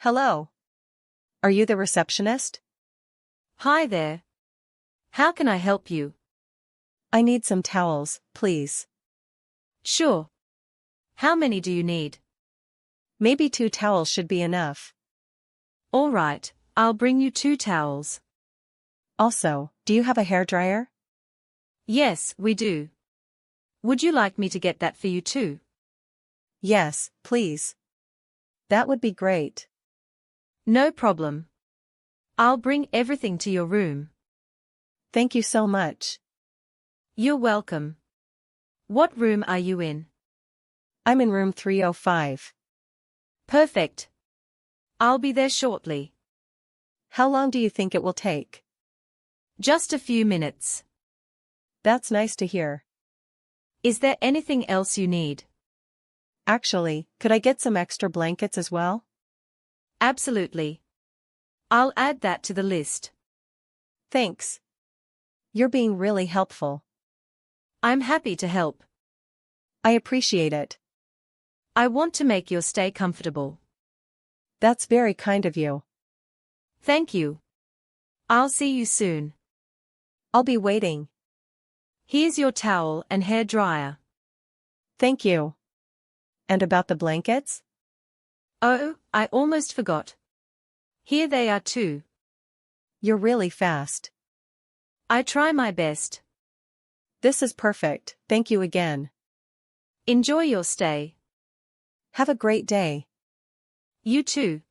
Hello. Are you the receptionist? Hi there. How can I help you? I need some towels, please. Sure. How many do you need? Maybe 2 towels should be enough. All right, I'll bring you 2 towels. Also, do you have a hairdryer? Yes, we do. Would you like me to get that for you too? Yes, please. That would be great. No problem. I'll bring everything to your room. Thank you so much. You're welcome. What room are you in? I'm in room 305. Perfect. I'll be there shortly. How long do you think it will take? Just a few minutes. That's nice to hear. Is there anything else you need? Actually, could I get some extra blankets as well? Absolutely. I'll add that to the list. Thanks. You're being really helpful. I'm happy to help. I appreciate it. I want to make your stay comfortable. That's very kind of you. Thank you. I'll see you soon. I'll be waiting. Here's your towel and hair dryer. Thank you. And about the blankets? Oh, I almost forgot. Here they are too. You're really fast. I try my best. This is perfect, thank you again. Enjoy your stay. Have a great day. You too.